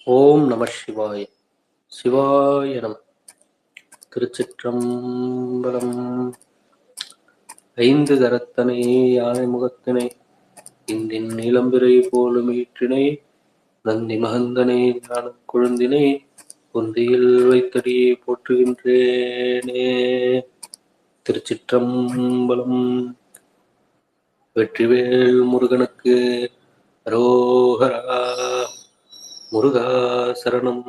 ஓம் நம சிவாய. சிவாய நம. திருச்சிற்றம்பலம். ஐந்து கரத்தனை யானை முகத்தினை இந்தின் நீலம்பிரை போலும் ஈற்றினை நந்தி மகந்தனை ஞான கொழுந்தினை பொந்தியில் வைத்தடியை போற்றுகின்றேனே. திருச்சிற்றம்பலம். வெற்றிவேல் முருகனுக்கு அரோகரா. முருகா சரணம்.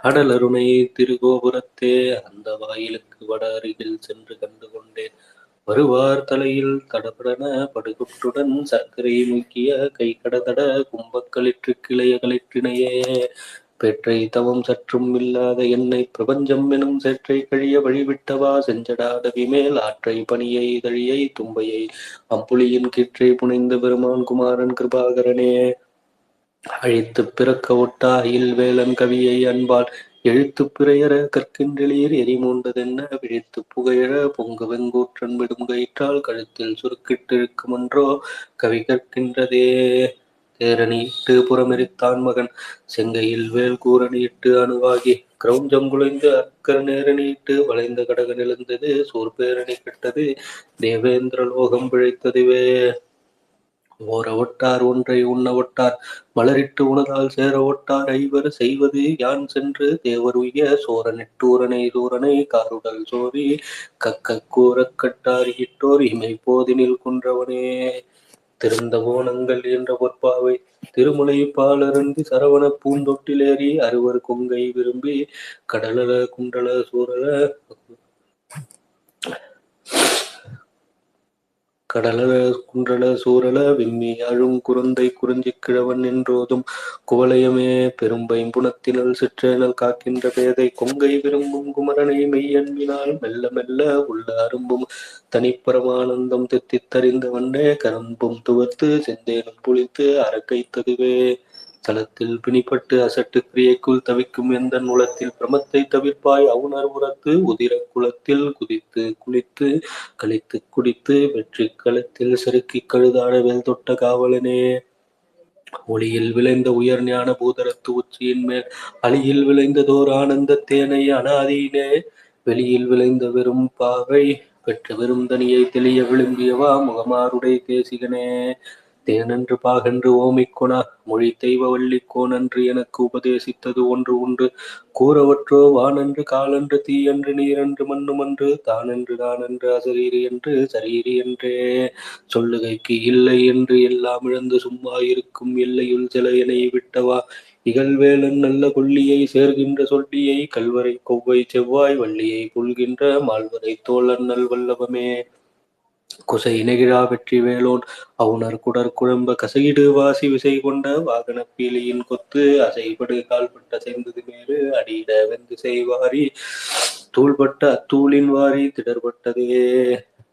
அடலருணை திருகோபுரத்தே அந்த வாயிலுக்கு வட அருகில் சென்று கண்டு கொண்டேன். வருவார் தலையில் தடபடன படுகுட்டுடன் சர்க்கரை முக்கிய கை கடதட கும்பக்களிற்று கிளைய களிற்றினையே பெற்றை தவம் சற்றும் இல்லாத என்னை பிரபஞ்சம் எனும் சேற்றை கழிய வழிவிட்டவா செஞ்சடாடவி மேல் ஆற்றை பணியை தழியை தும்பையை அம்புலியின் கீற்றை புனைந்த பெருமான் குமாரன் கிருபாகரனே. அழித்து பிறக்க ஒட்டா வேலன் கவியை அன்பால் எழுத்து பிறையற கற்கின்றளீர் எரிமூண்டதென்ன விழித்து புகையழ பொங்கு வெங்கூற்றன் விடும் கயிற்றால் கழுத்தில் சுருக்கிட்டிருக்குமன்றோ கவி கற்கின்றதே. தேரணியிட்டு புறமெரித்தான் மகன் செங்கையில் வேல் கூரணியிட்டு அணுவாகி கிரௌஞ்சம் குலைந்து அக்கர நேரணியிட்டு வளைந்த கடக எழுந்தது சோர்பேரணி கெட்டது தேவேந்திர லோகம் பிழைத்ததுவே. ஓர ஒட்டார் ஒன்றை உண்ண ஒட்டார் மலரிட்டு உணதால் சேர ஒட்டார் ஐவர் செய்வது யான் சென்று தேவர் உய்ய சோர நெட்டூரனை தூரனை காருடல் சோரி கக்க கூறக் கட்டார் இட்டோர் இமை போதினில் குன்றவனே. திருந்த போனங்கள் என்ற பொற்பாவை திருமுலை பாலருந்தி சரவண பூந்தொட்டிலேறி அறுவர் கொங்கை விரும்பி கடலல குண்டல சூரல கடலல குன்றல சூரல விம்மி அழும் குருந்தை குறிஞ்சி கிழவன் என்றோதும் குவலயமே பெரும்பைம்புணத்தினல் சிற்றேனல் காக்கின்ற பேதை கொங்கை விரும்பும் குமரனை மெய்யன்பினால் மெல்ல மெல்ல உள்ள அரும்பும் தனிப்பரமானந்தம் தெத்தித்தறிந்த வண்ணே கரும்பும் துவர்த்து செந்தேனும் புளித்து அறக்கைத்ததுவே. தளத்தில் பிணிப்பட்டு அசட்டு கிரியைக்குள் தவிக்கும் எந்த நுளத்தில் பிரமத்தை தவிர்ப்பாய் அவுணர் உரத்து உதிர குளத்தில் குதித்து குளித்து கழித்து குடித்து வெற்றி களத்தில் செருக்கி கழுதாட வேல் தொட்ட காவலனே. ஒளியில் விளைந்த உயர் ஞான பூதரத்து உச்சியின் மேல் அழியில் விளைந்ததோர் ஆனந்த தேனை அனாதியினே வெளியில் விளைந்த வெறும் பாவை பெற்ற வெறும் தனியை தெளிய விழும்பியவா முகமாருடைய தேசிகனே. தேனன்று பாகன்று ஓமிக்கொணா மொழி தெய்வ வள்ளிக்கோன் அன்று எனக்கு உபதேசித்தது ஒன்று உண்டு கூறவற்றோ வானன்று காலன்று தீயன்று நீரன்று மண்ணுமன்று தானன்று நானன்று அசரீரி என்று சரீரி என்றே. சொல்லுகைக்கு இல்லை என்று எல்லாம் இழந்து சும்மா இருக்கும் எல்லையுள் சில எனை விட்டவா இகழ்வேலன் நல்ல கொல்லியை சேர்கின்ற சொல்லியை கல்வரை கொவ்வை செவ்வாய் வள்ளியை புல்கின்ற மால்வரை தோழன் நல் வல்லவமே. குசை நெகிழா வெற்றி வேலோன் அவுணர் குடர் குழம்ப கசையிடு வாசி விசை கொண்ட வாகன பீலியின் கொத்து அசைபடு கால்பட்ட செய்தது மேறு அடியிட வெந்து செய்வாரி தூள்பட்ட அத்தூளின் வாரி திடர்பட்டதே.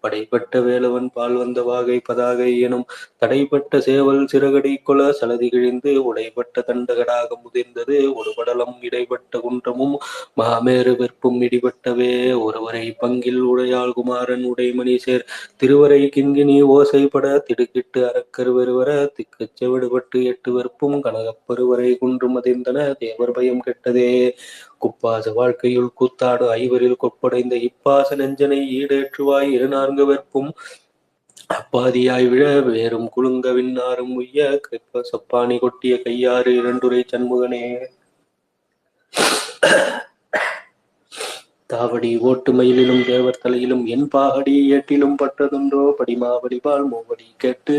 படைப்பட்ட வேலவன் பால் வந்த வாகை பதாகை எனும் தடைப்பட்ட சேவல் சிறகடி கொல சலதி கிழிந்து உடைப்பட்ட தண்டகடாக முதிர்ந்தது ஒருபடலம் இடைப்பட்ட குன்றமும் மாமேறு வெற்பும் இடிபட்டவே. ஒருவரை பங்கில் உடையாள் குமாரன் உடைமணி சேர் திருவரை கிண்கிணி ஓசைப்பட திடுக்கிட்டு அறக்கர் வெறுவர திக்குச் செவிடுபட்டு எட்டு வெறுப்பும் கனகப்பருவரை குன்று மதிர்ந்தன தேவர் பயம் கெட்டதே. குப்பாச வாழ்க்கையுள் கூத்தாடு ஐவரில் கொப்படைந்த இப்பாச நெஞ்சனை ஈடேற்றுவாய் இரு நான்கு வெற்பும் அப்பாதியாய் விழ வேறும் குலுங்க விண்ணாரும் உய்ய சப்பானி கொட்டிய கையாறு இரண்டுரை சண்முகனே. தாவடி ஓட்டு மயிலிலும் தேவர் தலையிலும் என் பாகடி ஏட்டிலும் பட்டதுண்டோ படிமாவடிபால் மூவடி கேட்டு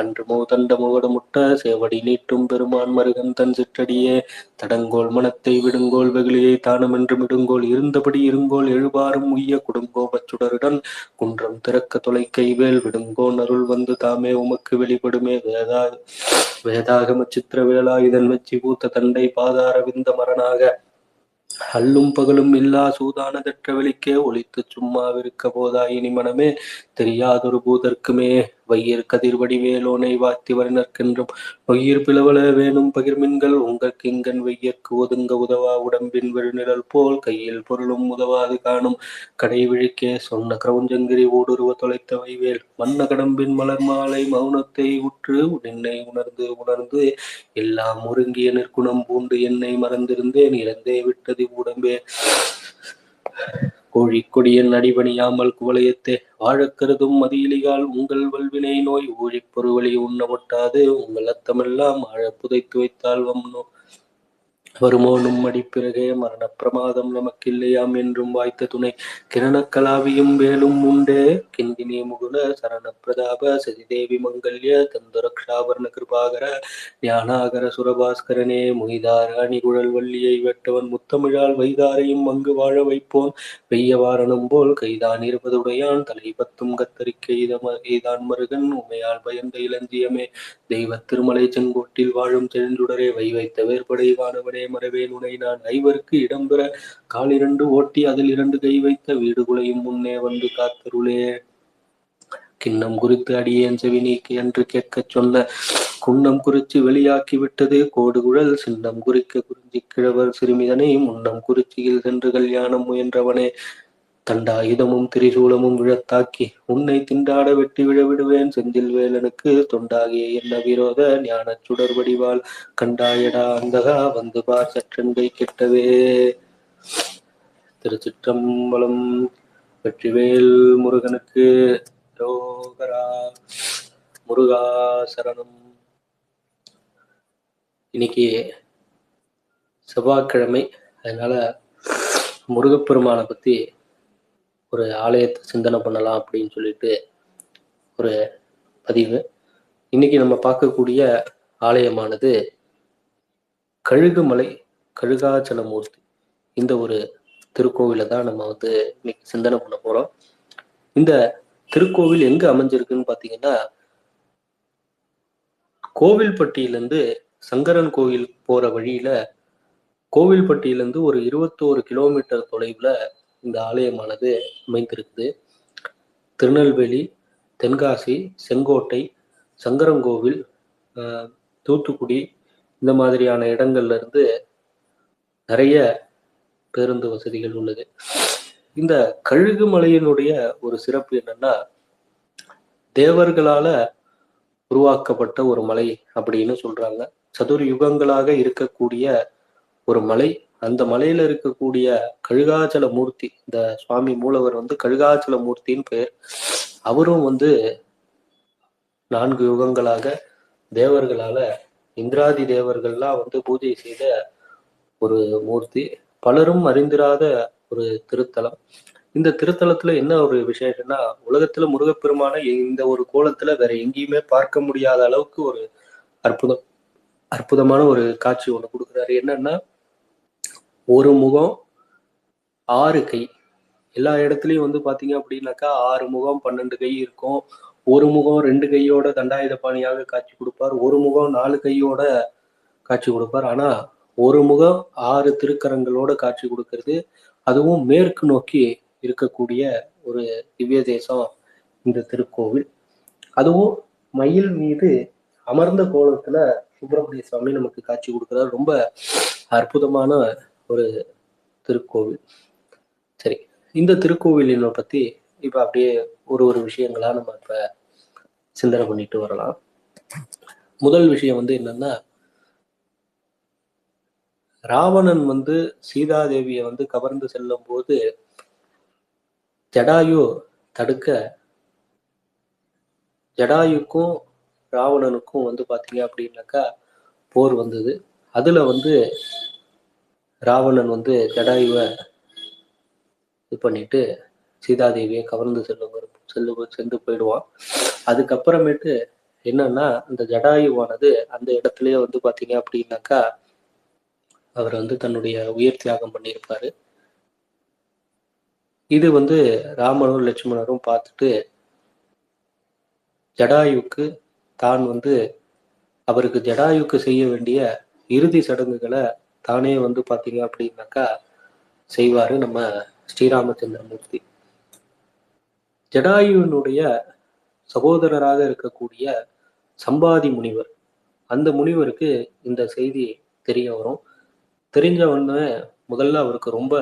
அன்று தண்ட முகட முட்ட சேவடி நீட்டும் பெருமான் மருகன் தன் சிற்றடியே. தடங்கோல் மனத்தை விடுங்கோல் வெகுளியை தானமென்று மிடுங்கோல் இருந்தபடி இருங்கோல் எழுபாரும் உய்ய குடுங்கோபச் சுடருடன் குன்றம் திறக்க தொலைக்கை வேல் விடுங்கோன் அருள் வந்து தாமே உமக்கு வெளிப்படுமே. வேதாகம சித்திர வேளா இதன் வெச்சி பூத்த தண்டை பாதார விந்த மரணாக அல்லும் பகலும் இல்லா சூதானதற்ற வெளிக்கே ஒளித்துச் சும்மாவிருக்க போதா இனி மனமே தெரியாதொரு பூதர்க்குமே. வையர் கதிர்வடி வேலோனை வாத்தி வரனற்கென்றும் நொய்யிற் பிளவல வேணும் பகிர்மின்கள் உங்கள் கிங்கன் வெய்யற்கு ஒதுங்க உதவா உடம்பின் விழுநிழல் போல் கையில் பொருளும் உதவாது காணும் கடை விழிக்கே சொன்ன கிரௌஞ்சங்கிரி ஊடுருவ தொலைத்த வைவேல் மன்ன கடம்பின் மலர் மாலை மௌனத்தை உற்று நின்னை உணர்ந்து உணர்ந்து எல்லாம் ஒருங்கிய நிற்குணம் பூண்டு என்னை மறந்திருந்தேன் இறந்தே விட்டது உடம்பே கோழி கொடியன் அடிபணியாமல் குவளையத்தே வாழக் கருதும் மதியிலிகால் உங்கள் வல்வினை நோய் ஊழிப் பொருவழி உண்ண ஒட்டாது உங்கள் அத்தமெல்லாம் ஆழ புதைத்து வைத்தால் வருமோ நும்மடி பிறகே மரண பிரமாதம் நமக்கில்லையாம் என்றும் வாய்த்த துணை கிரணக்கலாவியும் வேலும் உண்டே கிண்கினி முகுல சரண பிரதாப சதிதேவி மங்கல்ய தந்தரக்ஷாபரண கிருபாகர ஞானாகர சுரபாஸ்கரனே முய்தார அணிகுழல் வள்ளியை வெட்டவன் முத்தமிழால் வைதாரையும் அங்கு வாழ வைப்போன் வெய்ய வாரணம் போல் கைதான் இருப்பதுடையான் தலை பத்தும் கத்தரிக்கை எய்தான் மருகன் உமையால் பயந்த இளஞ்சியமே தெய்வ திருமலை செங்கோட்டில் வாழும் செழுஞ்சுடரே வைத்த வேற்படை வானவனே மறவேன் உனை நான் ஐவருக்கு இடம்பெற காலிரண்டு ஓட்டி அதில் 2 கை வைத்த வீடு குலையும் முன்னே வந்து காத்தருளே கிண்ணம் குறித்து அடியேன் செவி நீக்கி என்று கேட்கச் சொன்ன குன்னம் குறிச்சு வெளியாக்கி விட்டது கோடுகுழல் சின்னம் குறிக்க குறிஞ்சி கிழவர் சிறுமிதனை முன்னம் குறிச்சியில் சென்று கல்யாணம் முயன்றவனே தண்டாயுதமும் திரிசூலமும் விழத்தாக்கி உன்னை திண்டாட வெட்டி விழ விடுவேன் செந்தில் வேலனுக்கு தொண்டாகிய என்ன விரோத ஞானச் சுடர் வடிவால் கண்டாயடா அந்தகா வந்து பார் சற்றென்கை கெட்டவே. திருச்சிற்றம்பலம். வெற்றிவேல் முருகனுக்கு ரோகரா. முருகா சரணம். இன்னைக்கு செவ்வாய்க்கிழமை, அதனால முருகப்பெருமானை பத்தி ஒரு ஆலயத்தை சிந்தனை பண்ணலாம் அப்படின்னு சொல்லிட்டு ஒரு பதிவு. இன்னைக்கு நம்ம பார்க்கக்கூடிய ஆலயமானது கழுகுமலை கழுகாச்சலமூர்த்தி, இந்த ஒரு திருக்கோவிலை தான் நம்ம இன்னைக்கு சிந்தனை பண்ண போறோம். இந்த திருக்கோவில் எங்க அமைஞ்சிருக்குன்னு பாத்தீங்கன்னா, கோவில்பட்டியிலிருந்து சங்கரன் கோவில் போற வழியில கோவில்பட்டியிலிருந்து ஒரு 21 கிலோமீட்டர் தொலைவுல இந்த ஆலயமானது அமைந்திருக்குது. திருநெல்வேலி, தென்காசி, செங்கோட்டை, சங்கரங்கோவில், தூத்துக்குடி இந்த மாதிரியான இடங்கள்ல இருந்து நிறைய பேருந்து வசதிகள் உள்ளது. இந்த கழுகுமலையினுடைய ஒரு சிறப்பு என்னன்னா, தேவர்களால உருவாக்கப்பட்ட ஒரு மலை அப்படின்னு சொல்றாங்க. சதுர் யுகங்களாக இருக்கக்கூடிய ஒரு மலை. அந்த மலையில இருக்கக்கூடிய கழுகாச்சல மூர்த்தி, இந்த சுவாமி மூலவர் கழுகாச்சல மூர்த்தின்னு பெயர். அவரும் 4 யுகங்களாக தேவர்களால, இந்திராதி தேவர்கள்லாம் பூஜை செய்த ஒரு மூர்த்தி. பலரும் அறிந்திராத ஒரு திருத்தலம். இந்த திருத்தலத்துல என்ன ஒரு விசேஷம்னா, உலகத்துல முருகப்பெருமான இந்த ஒரு கோலத்துல வேற எங்கேயுமே பார்க்க முடியாத அளவுக்கு ஒரு அற்புதமான ஒரு காட்சி ஒண்ணு கொடுக்குறாரு. என்னன்னா, ஒரு முகம் 6 கை. எல்லா இடத்துலயும் பாத்தீங்க அப்படின்னாக்கா 6 முகம் 12 கை இருக்கும். ஒரு முகம் 2 கையோட தண்டாயுத பாணியாக காட்சி கொடுப்பார். ஒரு முகம் 4 கையோட காட்சி கொடுப்பார். ஆனா ஒரு முகம் 6 திருக்கரங்களோட காட்சி கொடுக்கிறது. அதுவும் மேற்கு நோக்கி இருக்கக்கூடிய ஒரு திவ்ய தேசம் இந்த திருக்கோவில். அதுவும் மயில் மீது அமர்ந்த கோலத்துல சுப்பிரமணிய சுவாமி நமக்கு காட்சி கொடுக்கிறார். ரொம்ப அற்புதமான ஒரு திருக்கோவில். சரி, இந்த திருக்கோவிலினை பத்தி இப்ப அப்படியே ஒரு விஷயங்களா நம்ம இப்ப சிந்தனை பண்ணிட்டு வரலாம். முதல் விஷயம் என்னன்னா, ராவணன் சீதாதேவிய கவர்ந்து செல்லும் போது ஜடாயு தடுக்க, ஜடாயுக்கும் ராவணனுக்கும் பாத்தீங்க அப்படின்னாக்கா போர் வந்தது. அதுல ராவணன் ஜடாயுவை இது பண்ணிட்டு சீதாதேவியை கவர்ந்து சென்று போயிடுவான். அதுக்கப்புறமேட்டு என்னன்னா, அந்த ஜடாயுவானது அந்த இடத்துலயே பாத்தீங்க அப்படின்னாக்கா அவர் தன்னுடைய உயிர் தியாகம் பண்ணியிருப்பாரு. இது ராமனும் லட்சுமணரும் பார்த்துட்டு ஜடாயுக்கு தான் அவருக்கு ஜடாயுக்கு செய்ய வேண்டிய இறுதி சடங்குகளை தானே பாத்தீங்க அப்படின்னாக்கா செய்வாரு நம்ம ஸ்ரீராமச்சந்திரமூர்த்தி. ஜடாயுனுடைய சகோதரராக இருக்கக்கூடிய சம்பாதி முனிவர், அந்த முனிவருக்கு இந்த செய்தி தெரிய வரும். தெரிஞ்ச உடனே முதல்ல அவருக்கு ரொம்ப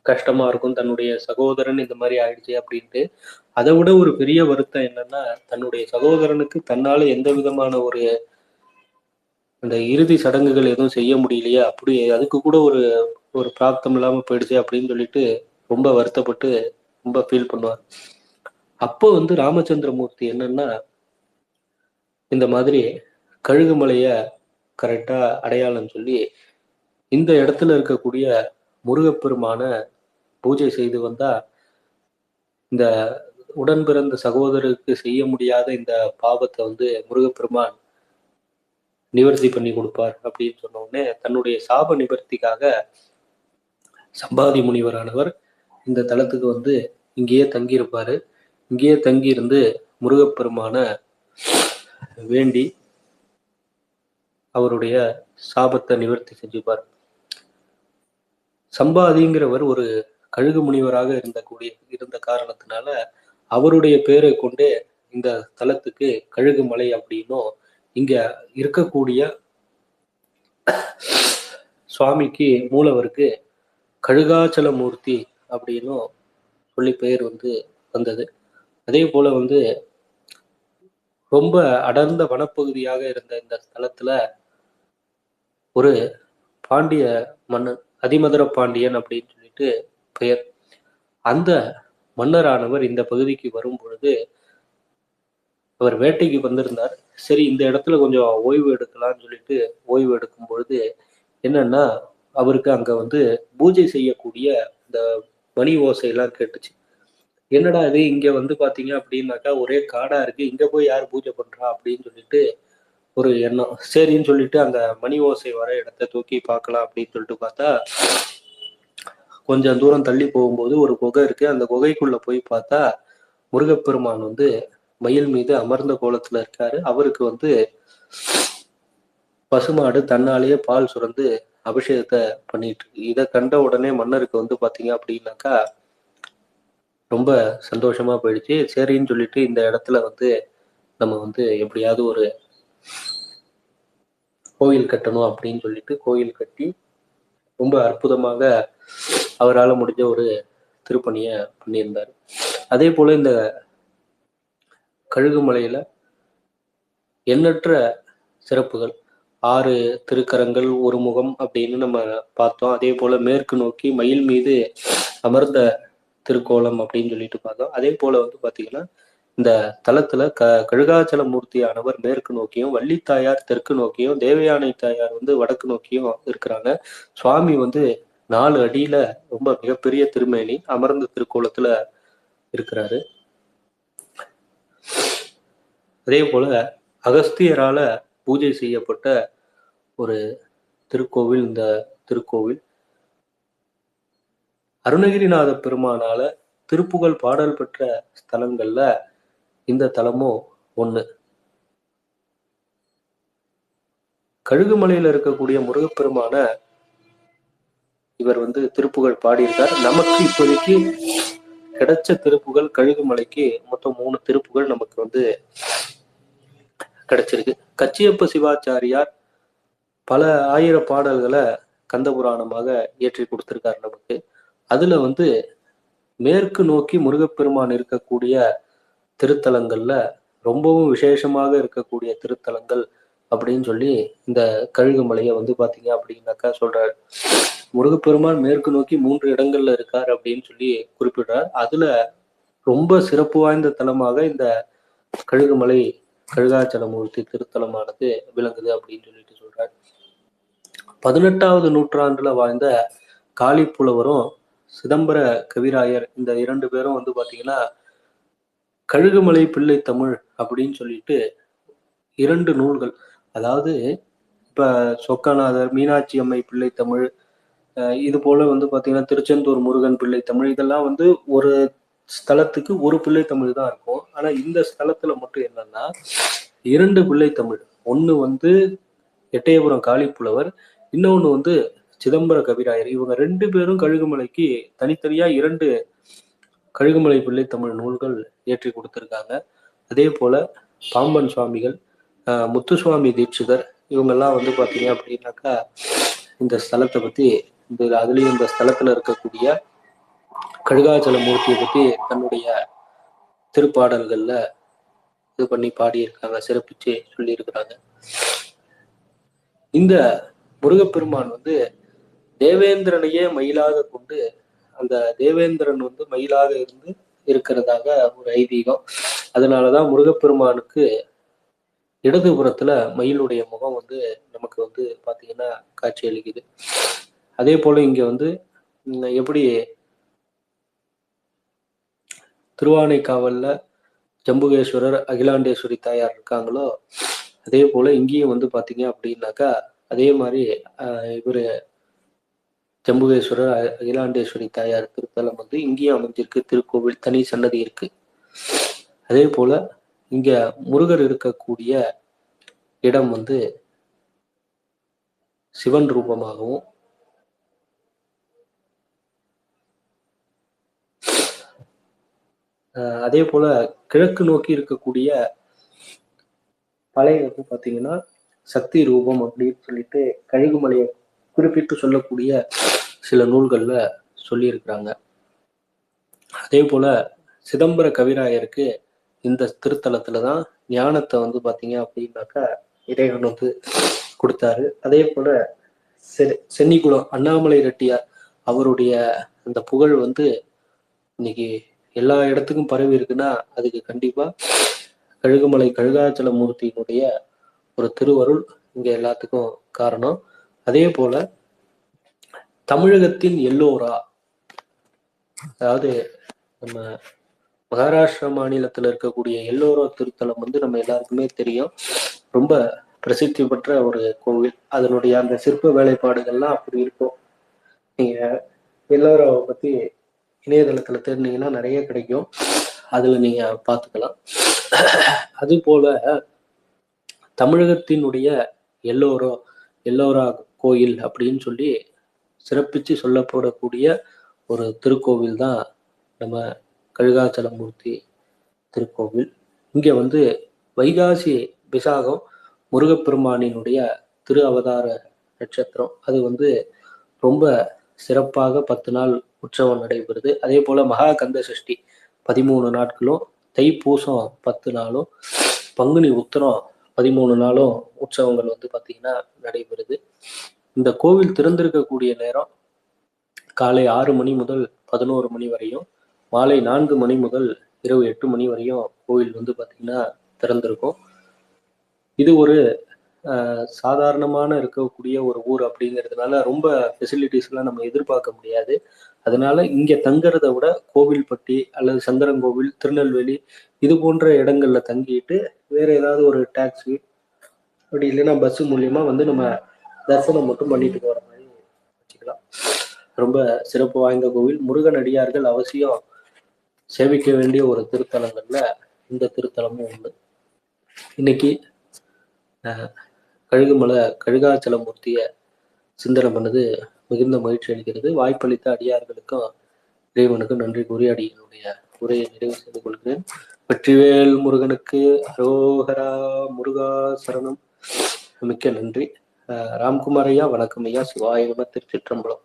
கஷ்டமா இருக்கும். தன்னுடைய சகோதரன் இந்த மாதிரி ஆயிடுச்சு அப்படின்ட்டு. அதை விட ஒரு பெரிய வருத்தம் என்னன்னா, தன்னுடைய சகோதரனுக்கு தன்னால எந்த விதமான ஒரு அந்த இறுதி சடங்குகள் எதுவும் செய்ய முடியலையே, அப்படி அதுக்கு கூட ஒரு ஒரு பிராப்தம் இல்லாம போயிடுச்சு அப்படின்னு சொல்லிட்டு ரொம்ப வருத்தப்பட்டு ரொம்ப ஃபீல் பண்ணுவார். அப்போ வந்து ராமச்சந்திரமூர்த்தி என்னன்னா, இந்த மாதிரி கழுகுமலைய கரெக்டா அடையாளம் சொல்லி இந்த இடத்துல இருக்கக்கூடிய முருகப்பெருமான பூஜை செய்து வந்தா இந்த உடன் பிறந்த சகோதரருக்கு செய்ய முடியாத இந்த பாவத்தை வந்து முருகப்பெருமான் நிவர்த்தி பண்ணி கொடுப்பார் அப்படின்னு சொன்ன உடனே தன்னுடைய சாப நிவர்த்திக்காக சம்பாதி முனிவரானவர் இந்த தலத்துக்கு வந்து இங்கேயே தங்கியிருப்பாரு. இங்கேயே தங்கி இருந்து முருகப்பெருமான வேண்டி அவருடைய சாபத்தை நிவர்த்தி செஞ்சுப்பார். சம்பாதிங்கிறவர் ஒரு கழுகு முனிவராக இருந்த காரணத்தினால அவருடைய பேரை கொண்டே இந்த தலத்துக்கு கழுகு மலை அப்படின்னும், இங்க இருக்கக்கூடிய சுவாமிக்கு மூலவருக்கு கழுகாச்சல மூர்த்தி அப்படின்னும் சொல்லி பெயர் வந்து வந்தது. அதே போல வந்து ரொம்ப அடர்ந்த வனப்பகுதியாக இருந்த இந்த ஸ்தலத்துல ஒரு பாண்டிய மன்னன், அதிமதுர பாண்டியன் அப்படின்னு சொல்லிட்டு பெயர். அந்த மன்னரானவர் இந்த பகுதிக்கு வரும் பொழுது அவர் வேட்டைக்கு வந்திருந்தார். சரி, இந்த இடத்துல கொஞ்சம் ஓய்வு எடுக்கலாம்னு சொல்லிட்டு ஓய்வு எடுக்கும் பொழுது என்னன்னா, அவருக்கு அங்க வந்து பூஜை செய்யக்கூடிய இந்த மணி ஓசை எல்லாம் கேட்டுச்சு. என்னடா இது, இங்க வந்து பாத்தீங்க அப்படின்னாக்கா ஒரே காடா இருக்கு, இங்க போய் யார் பூஜை பண்றா அப்படின்னு சொல்லிட்டு ஒரு எண்ணம். சரின்னு சொல்லிட்டு அந்த மணி ஓசை வர இடத்த தூக்கி பார்க்கலாம் அப்படின்னு சொல்லிட்டு பார்த்தா, கொஞ்சம் தூரம் தள்ளி போகும்போது ஒரு குகை இருக்கு. அந்த குகைக்குள்ள போய் பார்த்தா முருகப்பெருமான் வந்து மயில் மீது அமர்ந்த கோலத்துல இருக்காரு. அவருக்கு வந்து பசுமாடு தன்னாலேயே பால் சுரந்து அபிஷேகத்தை பண்ணிட்டு இருக்கு. இதை கண்ட உடனே மன்னருக்கு வந்து பாத்தீங்க அப்படின்னாக்கா ரொம்ப சந்தோஷமா போயிடுச்சு. சரின்னு சொல்லிட்டு இந்த இடத்துல வந்து நம்ம வந்து எப்படியாவது ஒரு கோயில் கட்டணும் அப்படின்னு சொல்லிட்டு கோயில் கட்டி ரொம்ப அற்புதமாக அவரால் முடிஞ்ச ஒரு திருப்பணிய பண்ணியிருந்தார். அதே போல இந்த கழுகுமலையில எண்ணற்ற சிறப்புகள், 6 திருக்கரங்கள் ஒரு முகம் அப்படின்னு நம்ம பார்த்தோம். அதே போல மேற்கு நோக்கி மயில் மீது அமர்ந்த திருக்கோலம் அப்படின்னு சொல்லிட்டு பார்த்தோம். அதே போல வந்து பாத்தீங்கன்னா இந்த தலத்துல கழுகாச்சல மூர்த்தியானவர் மேற்கு நோக்கியும், வள்ளித்தாயார் தெற்கு நோக்கியும், தேவயானை தாயார் வந்து வடக்கு நோக்கியும் இருக்கிறாங்க. சுவாமி வந்து 4 அடியில ரொம்ப மிகப்பெரிய திருமேனி அமர்ந்த திருக்கோலத்துல இருக்கிறாரு. அதே போல அகஸ்தியரால பூஜை செய்யப்பட்ட ஒரு திருக்கோவில் இந்த திருக்கோவில். அருணகிரிநாத பெருமானால திருப்புகழ் பாடல் பெற்ற ஸ்தலங்கள்ல இந்த தலமும் ஒண்ணு. கழுகுமலையில இருக்கக்கூடிய முருகப்பெருமான இவர் வந்து திருப்புகழ் பாடியிருக்கார். நமக்கு இப்போதைக்கு கிடைச்ச திருப்புகழ் கழுகுமலைக்கு மொத்தம் 3 திருப்புகழ் நமக்கு வந்து கிடைச்சிருக்கு. கச்சியப்ப சிவாச்சாரியார் பல ஆயிரம் பாடல்களை கந்த புராணமாக ஏற்றி கொடுத்திருக்காரு நமக்கு. அதுல வந்து மேற்கு நோக்கி முருகப்பெருமான் இருக்கக்கூடிய திருத்தலங்கள்ல ரொம்பவும் விசேஷமாக இருக்கக்கூடிய திருத்தலங்கள் அப்படின்னு சொல்லி இந்த கழுகுமலையை வந்து பாத்தீங்க அப்படின்னாக்கா சொல்றாரு. முருகப்பெருமான் மேற்கு நோக்கி 3 இடங்கள்ல இருக்கார் அப்படின்னு சொல்லி குறிப்பிடுறார். அதுல ரொம்ப சிறப்பு வாய்ந்த தலமாக இந்த கழுகுமலை கழுகாச்சலமூர்த்தி திருத்தலமானது விளங்குது அப்படின்னு சொல்லிட்டு சொல்றார். 18வது நூற்றாண்டுல வாழ்ந்த காளிப்புலவரும் சிதம்பர கவிராயர், இந்த 2 பேரும் வந்து பாத்தீங்கன்னா கழுகுமலை பிள்ளை தமிழ் அப்படின்னு சொல்லிட்டு 2 நூல்கள், அதாவது இப்ப சொக்கநாதர், மீனாட்சி அம்மை பிள்ளை தமிழ், இது போல வந்து பாத்தீங்கன்னா திருச்செந்தூர் முருகன் பிள்ளை தமிழ், இதெல்லாம் வந்து ஒரு ஸ்தலத்துக்கு ஒரு பிள்ளை தமிழ் தான் இருக்கும். ஆனா இந்த ஸ்தலத்துல மட்டும் என்னன்னா 2 பிள்ளை தமிழ். ஒண்ணு வந்து எட்டயபுரம் காளிப்புலவர், இன்னொன்னு வந்து சிதம்பர கவிராயர். இவங்க 2 பேரும் கழுகுமலைக்கு தனித்தனியா 2 கழுகுமலை பிள்ளை தமிழ் நூல்கள் இயற்றி கொடுத்துருக்காங்க. அதே போல பாம்பன் சுவாமிகள், முத்துசுவாமி தீட்சிதர், இவங்கெல்லாம் வந்து பார்த்தீங்க அப்படின்னாக்கா இந்த ஸ்தலத்தை பற்றி அதுலேயும் இந்த ஸ்தலத்தில் இருக்கக்கூடிய கழுகாச்சல மூர்த்தியை பற்றி தன்னுடைய திருப்பாடல்களில் இது பண்ணி பாடியிருக்காங்க, சிறப்பிச்சு சொல்லியிருக்கிறாங்க. இந்த முருகப்பெருமான் வந்து தேவேந்திரனையே மயிலாக கொண்டு, அந்த தேவேந்திரன் வந்து மயிலாக இருந்து இருக்கிறதாக ஒரு ஐதீகம். அதனாலதான் முருகப்பெருமானுக்கு இடதுபுறத்துல மயிலுடைய முகம் வந்து நமக்கு வந்து பாத்தீங்கன்னா காட்சி அளிக்குது. அதே போல இங்க வந்து எப்படி திருவானைக்காவல்ல ஜம்புகேஸ்வரர், அகிலாண்டேஸ்வரி தாயார் இருக்காங்களோ, அதே போல இங்கேயும் வந்து பாத்தீங்க அப்படின்னாக்கா அதே மாதிரி இவரு ஜம்புகேஸ்வரர், அகிலாண்டேஸ்வரி தாயார் திருத்தலம் வந்து இங்கேயும் அமைஞ்சிருக்கு. திருக்கோவில் தனி சன்னதி இருக்கு. அதே போல இங்க முருகர் இருக்கக்கூடிய இடம் வந்து சிவன் ரூபமாகவும், அதே போல கிழக்கு நோக்கி இருக்கக்கூடிய பழைய வந்து பாத்தீங்கன்னா சக்தி ரூபம் அப்படின்னு சொல்லிட்டு கழுகுமலையை குறிப்பிட்டு சொல்லக்கூடிய சில நூல்கள்ல சொல்லியிருக்கிறாங்க. அதே போல சிதம்பர கவிராயருக்கு இந்த திருத்தலத்துலதான் ஞானத்தை வந்து பாத்தீங்க அப்படின்னாக்கா இறைவன் வந்து கொடுத்தாரு. அதே போல சென்னிகுளம் அண்ணாமலை ரெட்டியார் அவருடைய அந்த புகழ் வந்து இன்னைக்கு எல்லா இடத்துக்கும் பரவி இருக்குன்னா அதுக்கு கண்டிப்பா கழுகுமலை கழுகாச்சல மூர்த்தியினுடைய ஒரு திருவருள் இங்க எல்லாத்துக்கும் காரணம். அதே போல தமிழகத்தின் எல்லோரா, அதாவது நம்ம மகாராஷ்டிரா மாநிலத்துல இருக்கக்கூடிய எல்லோரா திருத்தலம் வந்து நம்ம எல்லாருக்குமே தெரியும். ரொம்ப பிரசித்தி பெற்ற ஒரு கோவில். அதனுடைய அந்த சிற்ப வேலைப்பாடுகள்லாம் அப்படி இருக்கும். நீங்க எல்லோராவை பத்தி இணையதளத்துல தேடினீங்கன்னா நிறைய கிடைக்கும், அதுல நீங்க பார்த்துக்கலாம். அது போல தமிழகத்தினுடைய எல்லோரா கோயில் அப்படின்னு சொல்லி சிறப்பிச்சு சொல்லப்படக்கூடிய ஒரு திருக்கோவில் தான் நம்ம கழுகாச்சலமூர்த்தி திருக்கோவில். இங்க வந்து வைகாசி விசாகம் முருகப்பெருமானினுடைய திரு அவதார நட்சத்திரம். அது வந்து ரொம்ப சிறப்பாக 10 நாள் உற்சவம் நடைபெறுது. அதே போல மகா கந்த சஷ்டி 13 நாட்களும், தைப்பூசம் 10 நாளும், பங்குனி உத்திரம் 13 நாளும் உற்சவங்கள் வந்து பார்த்தீங்கன்னா நடைபெறுது. இந்த கோவில் திறந்திருக்கக்கூடிய நேரம் காலை 6 மணி முதல் 11 மணி வரையும், மாலை 4 மணி முதல் இரவு 8 மணி வரையும் கோவில் வந்து பார்த்தீங்கன்னா திறந்திருக்கும். இது ஒரு சாதாரணமான இருக்கக்கூடிய ஒரு ஊர் அப்படிங்கிறதுனால ரொம்ப ஃபெசிலிட்டிஸ்லாம் நம்ம எதிர்பார்க்க முடியாது. அதனால இங்க தங்குறத விட கோவில்பட்டி அல்லது சங்கரங்கோவில், திருநெல்வேலி இது போன்ற இடங்கள்ல தங்கிட்டு வேற ஏதாவது ஒரு டாக்ஸி அப்படி இல்லைன்னா பஸ் மூலியமா வந்து நம்ம தரிசனம் மட்டும் பண்ணிட்டு போற மாதிரி வச்சுக்கலாம். ரொம்ப சிறப்பு வாய்ந்த கோவில். முருகன் அடியார்கள் அவசியம் சேவிக்க வேண்டிய ஒரு திருத்தலங்கள்ல இந்த திருத்தலமும் உண்டு. இன்னைக்கு கழுகுமலை கழுகாச்சலமூர்த்திய சிந்தனை பண்ணது மிகுந்த மகிழ்ச்சி அளிக்கிறது. வாய்ப்பளித்த அடியார்களுக்கும் இறைவனுக்கும் நன்றி கூறி அடியினுடைய உரையை நிறைவு செய்து கொள்கிறேன். வெற்றிவேல் முருகனுக்கு அரோகரா, முருகா சரணம். மிக்க நன்றி. ராம்குமார் ஐயா வணக்கம் ஐயா. சிவாய நம. திருச்சிற்றம்பலம்.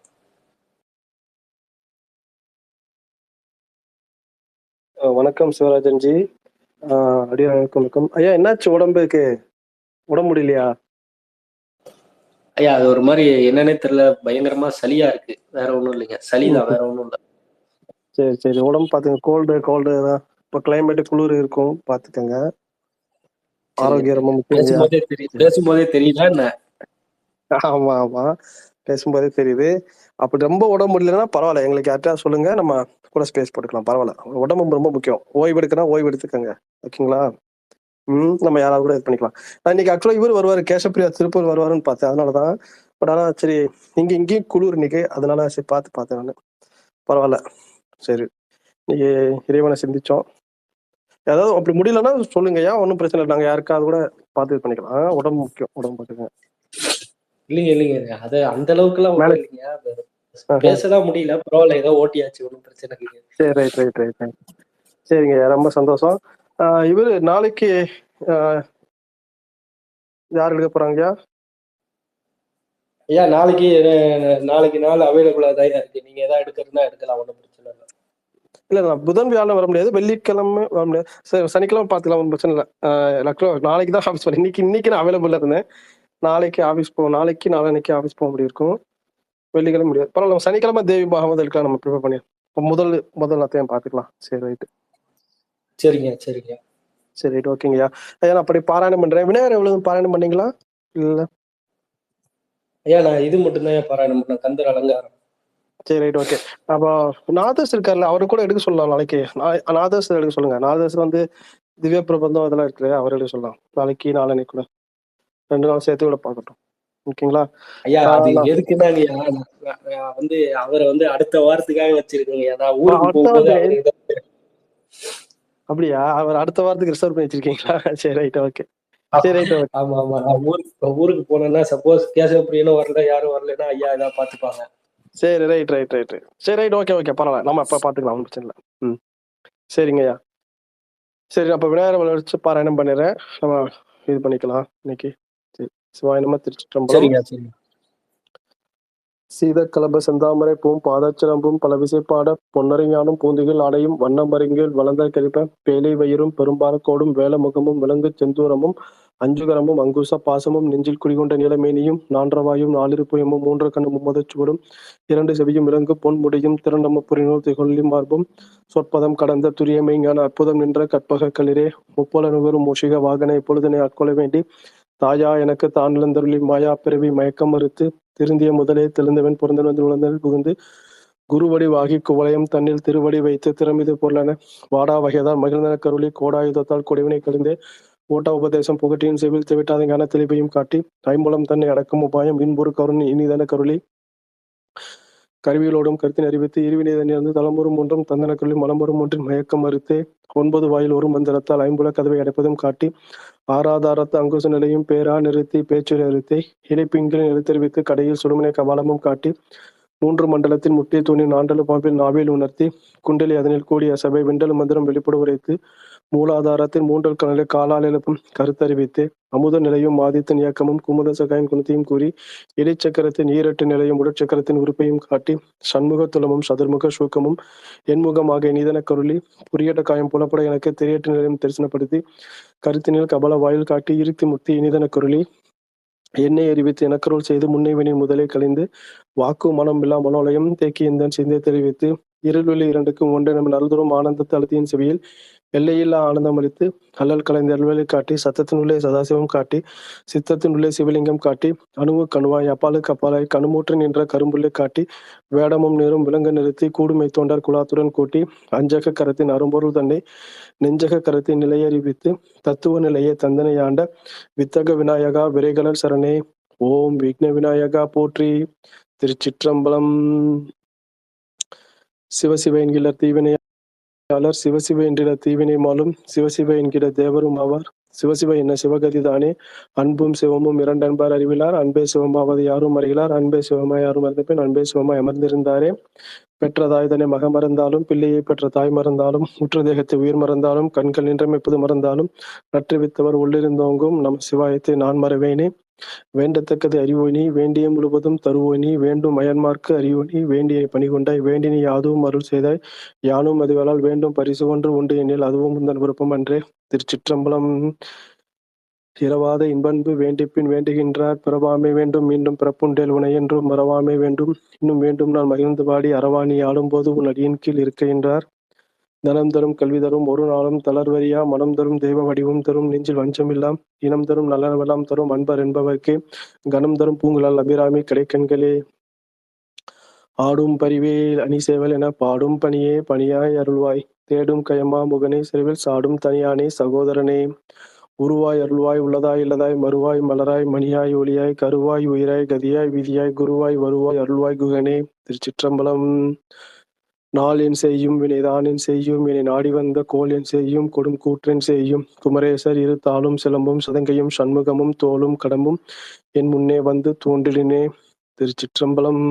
வணக்கம் சிவராஜன்ஜி. அடியா வணக்கம் ஐயா. என்னாச்சு உடம்புக்கு? உடம்பு முடியலையா ஐயா? அது ஒரு மாதிரி என்னன்னே தெரியல, பயங்கரமா சளியா இருக்கு. வேற ஒண்ணும் இல்லைங்க, சளிதான், வேற ஒண்ணும் இல்லை. சரி சரி. உடம்பு பாத்துங்க. கோல்டு தான். இப்ப கிளைமேட் குளிர் இருக்கும், பாத்துக்கங்க. ஆரோக்கியம் ரொம்ப முக்கியம். பேசும்போதே தெரியுதா என்ன? ஆமா ஆமா, பேசும்போதே தெரியுது. அப்படி ரொம்ப உடம்பு முடியலன்னா பரவாயில்ல, எங்களுக்கு யார்ட்டா சொல்லுங்க, நம்ம கூட ஸ்பேஸ் போட்டுக்கலாம், பரவாயில்ல. உடம்பு ரொம்ப முக்கியம். ஓய்வு எடுக்கணும், ஓய்வு எடுத்துக்கங்க, ஓகேங்களா? நம்ம யாராவது கூட இது பண்ணிக்கலாம். நான் இன்னைக்கு ஆக்சுவலா இவர் வருவாரு, கேசப்பிரியா திருப்பூர் வருவாருன்னு பார்த்தேன், அதனாலதான். பட் ஆனா சரி, இங்கேயும் குளிர் இன்னைக்கு, அதனால சரி பார்த்தேன் நான். பரவாயில்ல, சரி. இன்னைக்கு இறைவனை சிந்திச்சோம். ஏதாவது அப்படி முடியலன்னா சொல்லுங்க, ஏன் ஒன்றும் பிரச்சனை இல்லை, நாங்க யாருக்காவது கூட பார்த்து இது பண்ணிக்கலாம். உடம்பு முக்கியம், உடம்பு பார்த்துக்கங்க. இல்லைங்க, அது அந்த அளவுக்கு எல்லாம் இல்லைங்க. பேசதான் முடியல, பரவாயில்ல, ஏதோ ஓட்டியாச்சு, ஒன்றும் பிரச்சனை கிடையாது. சரி, ரைட் ரைட் ரைட் ரைட். சரிங்க, ரொம்ப சந்தோஷம். இவரு நாளைக்கு யார் எடுக்க போறாங்கய்யா? ஐயா நாளைக்கு நாள் அவைலபிளா தான் இருக்கு, நீங்க ஏதாவது எடுக்கிறதுனா எடுக்கலாம், ஒன்றும் பிரச்சனை இல்லை. இல்ல நான் புதன் வியாழன் வர முடியாது, வெள்ளிக்கிழமை வர முடியாது, சனிக்கிழமை பார்த்துக்கலாம், ஒன்றும் பிரச்சனை இல்லை. நாளைக்கு தான் ஆஃபீஸ் போறேன், இன்னைக்கு நான் அவைலபிள் இருந்தேன். நாளைக்கு ஆஃபீஸ் நாளைக்கு நாளைக்கு ஆஃபீஸ் போக முடியிருக்கும், வெள்ளிக்கிழமை முடியாது, பரவாயில்ல. சனிக்கிழமை தேவி பாகவத இருக்கலாம், நம்ம ப்ரிப்பேர் பண்ணிடலாம். முதல் அத்தையும் பார்த்துக்கலாம். சரி ரைட்டு. சரிங்க சரிங்க சரி ரைட், ஓகேங்கய்யா. ஐயா நான் அப்படி பாராயணம் பண்றேன். விநாயகர் எவ்வளவு பாராயணம் பண்ணீங்களா? இல்ல ஐயா நான் இது மட்டும்தான் பாராயணம் பண்ணேன், கந்தர் அலங்காரம். சரி ரைட், ஓகே. அப்போ நாதர்ஸ் இருக்காருல்ல, அவரு கூட எடுக்க சொல்லலாம் நாளைக்கு. நாதர்ஸ் எடுக்க சொல்லுங்க. நாதர்ஸ் வந்து திவ்ய பிரபந்தம் அதெல்லாம் இருக்கு, அவர் எடுக்க சொல்லலாம் நாளைக்கு நாளைக்கு கூட, 2 நாள் சேர்த்து கூட பார்க்கட்டும். ஓகேங்களா ஐயா? அது எதுக்குதாங்க வந்து அவரை வந்து அடுத்த வாரத்துக்காக வச்சிருக்கீங்க, நான் ஊருக்கு போகும்போது அப்படியா? அவர் அடுத்த வாரத்துக்கு ரிசர்வ் பண்ணி வச்சிருக்கீங்களா? சரி ரைட், ஓகே. சரி ரைட், ஓகே. ஆமா ஆமா, நான் ஊருக்கு போனேன்னா சப்போஸ் கேசவப்பிரியனும் வரல, யாரும் வரலன்னா ஐயா ஏதாவது பாத்துப்பாங்க. சரி ரைட் ரைட் ரைட் ரைட். சரி ரைட், ஓகே ஓகே, பரவாயில்ல, நம்ம அப்ப பாத்துக்கலாம், ஒன்றும் பிரச்சனை இல்லை. சரிங்கய்யா. சரி, அப்ப விநாயகர் வச்சு பாராயணம் பண்ணிடுறேன், நம்ம இது பண்ணிக்கலாம் இன்னைக்கு. சரி, சிவாய நம. திருச்சிற்றம்பலம். சீத கலப செந்தாமரை பூம் பாதச்சிலம்பும் பல விசைப்பாட பொன்னறிஞானும் பூந்துகில் ஆடையும் வண்ணம் மருங்கில் வளர்ந்த கழிப்ப பேலை வயிறும் பெரும்பாரக்கோடும் வேலமுகமும் விலங்கு செந்தூரமும் அஞ்சுகரமும் அங்குச பாசமும் நெஞ்சில் குடிகொண்ட நிலமேனியும் நான்றவாயும் நாலிருப்புயமும் 3 கண்ணு மும்மதச்சுவடும் 2 செவியும் விலங்கு பொன் முடியும் திரண்டம புரிநூல் திகொல்லி மார்பும் சொற்பதம் கடந்த துரியமைஞான அற்புதம் நின்ற கற்பக களிரே முப்பல நுகரும் மூஷிக வாகன இப்பொழுதனை ஆட்கொள்ள வேண்டி தாயா எனக்கு தான் இழந்தருளி மாயா பிறவி மயக்கம் மறுத்து திருந்திய முதலே தெளிந்தவன் பிறந்தவன் உழந்தல் புகுந்து குருவடி வாகி குவலயம் தன்னில் திருவடி வைத்து திறமிது பொருளென வாடா வகைதான் மகிழ்ந்தன கருளி கோடாயுதத்தால் கொடிவினை கழிந்தே ஓட்ட உபதேசம் புகட்டியின் செவில் திவிட்டாத ஞான தெளிவையும் காட்டி ஐம்புலம் தன்னை அடக்கும் உபாயம் இன்புறு கருணி இனிதன கருளி கருவிகளோடும் கருத்தின் அறிவித்து இருவினைதனிலிருந்து தலைமுறும் ஒன்றும் தந்தன கருளி மலமுறும் ஒன்றின் மயக்கம் மறுத்தே 9 வாயில் ஒரு மந்திரத்தால் ஐம்புல கதவை அடைப்பதும் காட்டி ஆராதாரத்து அங்குச நிலையும் பேரா நிறுத்தி பேச்சு நிறுத்தி இணைப்பின்களின் எழுத்தறிவித்து கடையில் சுடுமனை கபாலமும் காட்டி 3 மண்டலத்தின் முட்டிய தூணி நாண்டலு பாம்பில் நாவில் உணர்த்தி குண்டலி அதனில் கூடிய சபை விண்டலு மந்திரம் வெளிப்பட உரைத்து மூலாதாரத்தின் 3 கணலை காலால் எழுப்பும் கருத்தறிவித்து அமுத நிலையும் ஆதித்தன் இயக்கமும் குமுத சகாயின் குணத்தையும் கூறி இடைச்சக்கரத்தின் 8 நிலையும் உடற்சக்கரத்தின் உறுப்பையும் காட்டி சண்முகத்துலமும் சதுர்முக சூக்கமும் எண்முகமாக நீதன கருளி புரியட்ட காயம் புலப்பட எனக்கு தெரியட்டு நிலையம் தரிசனப்படுத்தி கருத்தினில் கபல வாயில் காட்டி இருத்தி முத்தி இனிதன கருளி என்னை அறிவித்து எனக்கருள் செய்து முன்னைவினை முதலே கழிந்து வாக்கு மனம் இல்லா மனோலயம் தேக்கி இந்த சிந்தை தெரிவித்து இருள்வெளி 2க்கும் ஒன்றினம் நல்தரும் ஆனந்தத்து அழுத்தியின் செவியில் எல்லையில்லா ஆனந்தம் அளித்து அல்லல் கலைந்த அல்வெளி காட்டி சத்தத்தினுள்ளே சதாசிவம் காட்டி சித்தத்தினுள்ளே சிவலிங்கம் காட்டி அணுவு கணுவாய் அப்பாலுக்கு அப்பாலாய் கணுமூற்று நின்ற கரும்புள்ளை காட்டி வேடமும் நேரும் விலங்கு நிறுத்தி கூடுமை தோண்டர் குலாத்துடன் கூட்டி அஞ்சக கரத்தின் அரும்பொருள் தன்னை நெஞ்சக கரத்தின் நிலையறிவித்து தத்துவ நிலையை தந்தனை ஆண்ட வித்தக விநாயகா விரைகலர் சரணே. ஓம் விக்ன விநாயகா போற்றி. திருச்சிற்றம்பலம். சிவசிவ என்கிற தீவினையாளர் சிவசிவ என்கிற தீவினை மாலும் சிவசிவ என்கிற தேவரும் ஆவார். சிவசிவ என்ன சிவகதி தானே அன்பும் சிவமும் 2 அன்பார் அறிவிலார் அன்பே சிவமாவது யாரும் அறிகிறார் அன்பே சிவமாய் யாரும் அறிந்தபின் அன்பே சிவமாய் அமர்ந்திருந்தாரே. பெற்ற தாய் தன்னை மக மறந்தாலும் பிள்ளையை பெற்ற தாய் மறந்தாலும் உற்ற தேகத்தை உயிர் மறந்தாலும் கண்கள் நின்றமைப்பது மறந்தாலும் நற்றுவித்தவர் உள்ளிருந்தோங்கும் நம் சிவாயத்தை நான் மறவேனே. வேண்டத்தக்கது அறிவோனி வேண்டிய முழுவதும் தருவோனி வேண்டும் அயன்மார்க்கு அறிவோனி வேண்டிய பணிகொண்டாய் வேண்டினி யாதுவும் அருள் செய்தாய் யானும் அதுவலால் வேண்டும் பரிசு ஒன்று உண்டு எனில் அதுவும் உந்தன் விருப்பம் அன்றே. திருச்சிற்றம்பலம். இரவாத இன்பன்பு வேண்டிப்பின் வேண்டுகின்றார் பிறவாமை வேண்டும் மீண்டும் பிறப்புண்டேல் உனை என்றும் மறவாமை வேண்டும் இன்னும் வேண்டும் நான் மகிழ்ந்து பாடி அறவாணி ஆளும்போது உன் அடியின் கீழ் இருக்கின்றார். தனம் தரும் கல்வி தரும் ஒரு நாளும் தளர்வரியா மனம் தரும் தெய்வ வடிவம் தரும் நெஞ்சில் வஞ்சமில்லாம் இனம் தரும் நல்லவெல்லாம் தரும் அன்பர் என்பவர்க்கே கனம் தரும் பூங்குழல் அபிராமி கிடைக்கண்களே. ஆடும் பரிவேல் அணி சேவல் என பாடும் பணியே பணியாய் அருள்வாய் தேடும் கயமா முகனே செருவில் சாடும் தனியானே சகோதரனே. உருவாய் அருள்வாய் உள்ளதாய் இல்லதாய் மறுவாய் மலராய் மணியாய் ஒளியாய் கருவாய் உயிராய் கதியாய் விதியாய் குருவாய் வருவாய் அருள்வாய் குகனே. திருச்சிற்றம்பலம். நாள் என் செய்யும் வினைதான் என் செய்யும் என்னை நாடி வந்த கோல் என் செய்யும் கொடும் கூற்றென் செய்யும் குமரேசர் இரு தாளும் சிலம்பும் சதங்கையும் சண்முகமும் தோளும் கடம்பும் என் முன்னே வந்து தோன்றிலினே. திருச்சிற்றம்பலம்.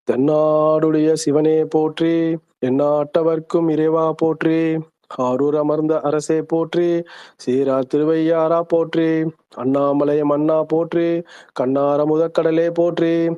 தென்னாடுடைய சிவனே போற்றி, எந்நாட்டவர்க்கும் இறைவா போற்றி, ஆரூர் அமர்ந்த அரசே போற்றி, சீரார் திருவையாறா போற்றி, அண்ணாமலை மன்னா போற்றி, கண்ணார முதற்கடலே போற்றி,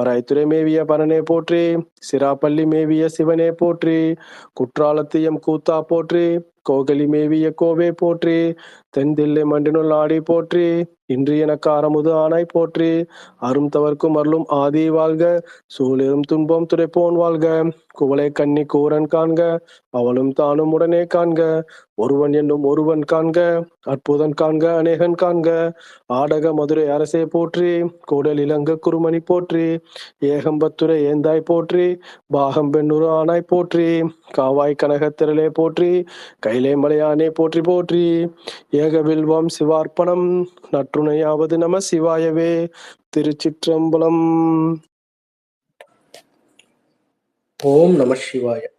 பராய்த்துறை மேவிய பரனே போற்றி, சிராப்பள்ளி மேவிய சிவனே போற்றி, குற்றாலத்தியம் கூத்தா போற்றி, கோகலி மேவிய கோவே போற்றி, தென்தில்லை மண்டினுள் ஆடி போற்றி, இன்று எனக்கு அறமுது ஆனாய் போற்றி, அரும் தவர்க்கும் அருளும் ஆதி வாழ்க, சூழிரும் துன்பம் துடைப்போன் வாழ்க, குவளை கன்னி கூரன் காண்க, அவளும் தானும் உடனே காண்க, ஒருவன் என்னும் ஒருவன் காண்க, அற்புதன் காண்க அநேகன் காண்க, ஆடக மதுரை அரசே போற்றி, கூடல் இலங்க குருமணி போற்றி, ஏகம்பத்துரை ஏந்தாய் போற்றி, பாகம் பெண்ணுரு ஆனாய் போற்றி, காவாய் கனகத்திரளே போற்றி, கைலை மலையானே போற்றி போற்றி, ஏகவில்வம் சிவார்ப்பணம், நற்றுணையாவது நம சிவாயவே. திருச்சிற்றம்பலம். ஓம் நம சிவாய.